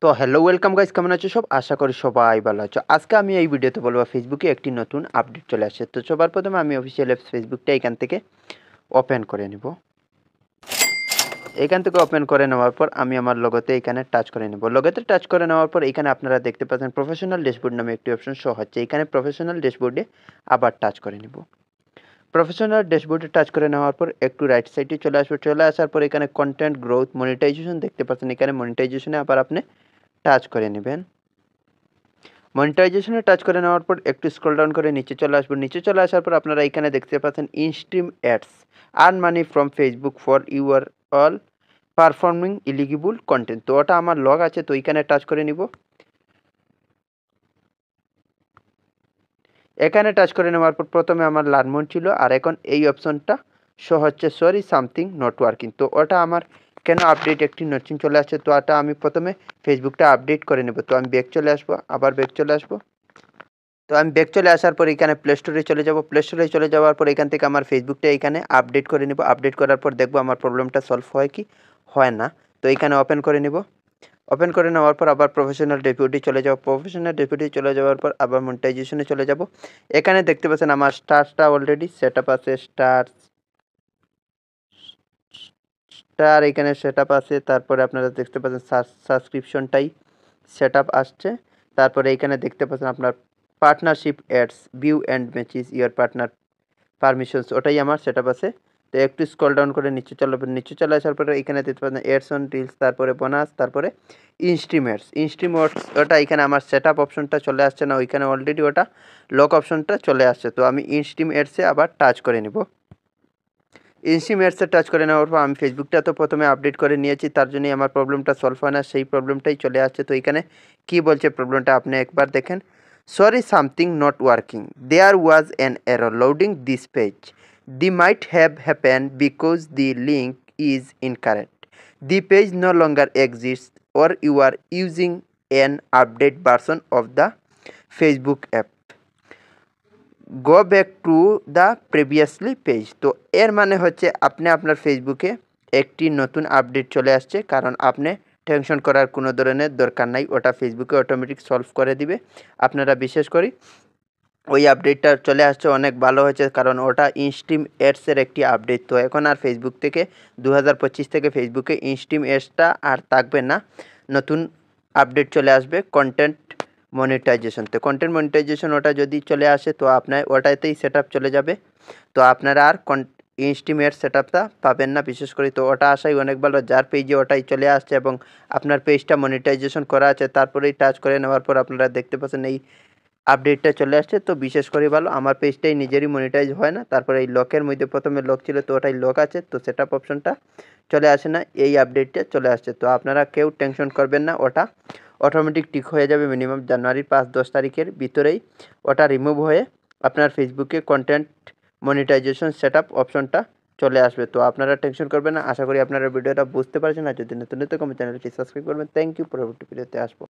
তো hello welcome guys, কেমন আছো সব? আশা করি সবাই ভালো আছো। আজকে আমি এই ভিডিওতে বলবো ফেসবুকে একটি নতুন আপডেট চলে আসছে। তো সবার প্রথমে আমি অফিসিয়াল অ্যাপস ফেসবুকটা এখান থেকে ওপেন করে নিব। এখান থেকে ওপেন করে নেওয়ার পর আমি আমার লোগোতে এখানে টাচ করে নেব। লোগোতে টাচ করে নেওয়ার পর এখানে আপনারা দেখতে পাচ্ছেন প্রফেশনাল ড্যাশবোর্ড নামে একটি অপশন শো হচ্ছে। এখানে প্রফেশনাল ড্যাশবোর্ডে আবার টাচ করে নেব। প্রফেশনাল ড্যাশবোর্ডে টাচ করে নেওয়ার পর একটু রাইট সাইডে চলে আসবে। চলে আসার পর এখানে কন্টেন্ট গ্রোথ মনিটাইজেশন দেখতে পাচ্ছেন। এখানে মনিটাইজেশনে আবার আপনি টাচ করে নেবেন। মনিটাইজেশনে টাচ করে নেওয়ার পর একটু স্ক্রল ডাউন করে নিচে চলে আসবো। নিচে চলে আসার পর আপনারা এখানে দেখতে পাচ্ছেন instream ads earn money from Facebook for your all performing eligible content. তো ওটা আমার লগ আছে, তো এখানে টাচ করে নিব। এখানে টাচ করে নেওয়ার পর প্রথমে আমার লার্ন মোড ছিল, আর এখন এই অপশনটা শো হচ্ছে সরি সামথিং নট ওয়ার্কিং। তো ওটা আমার কেন আপডেট একটি নতুন চলে আসছে, তো ওটা আমি প্রথমে ফেসবুকটা আপডেট করে নেব। তো আমি ব্যাক চলে আসবো, আবার ব্যাক চলে আসবো। তো আমি ব্যাক চলে আসার পর এখানে প্লে স্টোরে চলে যাব। প্লে স্টোরে চলে যাওয়ার পর এখান থেকে আমার ফেসবুকটা এখানে আপডেট করে নেব। আপডেট করার পর দেখবো আমার প্রবলেমটা সলভ হয় কি হয় না। তো এখানে ওপেন করে নেব। ওপেন করে নেওয়ার পর আবার প্রফেশনাল ডেপুটি চলে যাব। প্রফেশনাল ডেপুটি চলে যাওয়ার পর আবার মনিটাইজেশনে চলে যাব। এখানে দেখতে পাচ্ছেন আমার স্টারটা অলরেডি সেট আপ আছে। স্টার এখানে সেট আপ আছে। তারপরে আপনারা দেখতে পাচ্ছেন সাবস্ক্রিপশনটাই সেট আপ আসছে। তারপরে এখানে দেখতে পাচ্ছেন আপনার partnership ads view and matches your partner permissions, ওটাই আমার সেট আপ আছে। তো একটু স্ক্রল ডাউন করে নিচে চলে আসার পরে এখানে দেখতে পাচ্ছেন অ্যাডস অন রিলস, তারপরে বোনাস, তারপরে ইনস্ট্রিম অ্যাডস ওটা এখানে আমার সেট আপ অপশনটা চলে আসছে না, ওইখানে অলরেডি ওটা লক অপশনটা চলে আসছে। তো আমি ইনস্ট্রিম অ্যাডসে আবার টাচ করে নিব। ইনস্ট্রিম অ্যাডসে টাচ করে নেওয়ার পর আমি ফেসবুকটা তো প্রথমে আপডেট করে নিয়েছি, তার জন্যই আমার প্রবলেমটা সলভ হয় না, সেই প্রবলেমটাই চলে আসছে। তো এখানে কি বলছে প্রবলেমটা আপনি একবার দেখেন। Sorry something not working, there was an error loading this page, the might have happen because the link is incorrect, the page no longer exist or you are using an update version of the Facebook app, go back to the previously page. তো এর মানে হচ্ছে আপনি আপনার ফেসবুকে একটি নতুন update চলে আসছে, কারণ আপনি টেনশন করার কোনো ধরনের দরকার নাই, ওটা ফেসবুকে অটোমেটিক সলভ করে দিবে। আপনারা বিশেষ করে ওই আপডেটটা চলে আসছে অনেক ভালো হয়েছে, কারণ ওটা ইনস্ট্রিম অ্যাডসের একটি আপডেট। তো এখন আর ফেসবুক থেকে 2025 থেকে ফেসবুকে ইনস্ট্রিম অ্যাডসটা আর থাকবে না, নতুন আপডেট চলে আসবে কন্টেন্ট মনিটাইজেশন। তো কন্টেন্ট মনিটাইজেশন ওটা যদি চলে আসে তো আপনার ওটাতেই সেট আপ চলে যাবে। তো আপনারা আর ইনস্ট্রিম অ্যাডস সেট আপটা পাবেন না বিশেষ করে। তো ওটা আসাই অনেক ভালো, যার পেজে ওটাই চলে আসছে এবং আপনার পেজটা মনিটাইজেশন করা আছে, তারপরেই টাচ করে নেওয়ার পর আপনারা দেখতে পাচ্ছেন এই আপডেটটা চলে আসছে। তো বিশেষ করে ভালো, আমার পেজটাই নিজেরই মনিটাইজ হয় না, তারপরে এই লকের মধ্যে প্রথমে লক ছিল, তো ওটাই লক আছে, তো সেট আপ অপশনটা চলে আসে না, এই আপডেটটা চলে আসছে। তো আপনারা কেউ টেনশন করবেন না, ওটা অটোমেটিক ঠিক হয়ে যাবে মিনিমাম জানুয়ারির 5-10 তারিখের ভিতরেই ওটা রিমুভ হয়ে আপনার ফেসবুকে কন্টেন্ট মনিটাইজেশন সেট আপ অপশনটা চলে আসবে। তো আপনারা টেনশন করবেন না। আশা করি আপনারা ভিডিওটা বুঝতে পারছেন। আর যদি নতুন কমেন্ট চ্যানেলটি সাবস্ক্রাইব করবেন। Thank you. পরবর্তী ভিডিওতে আসবো।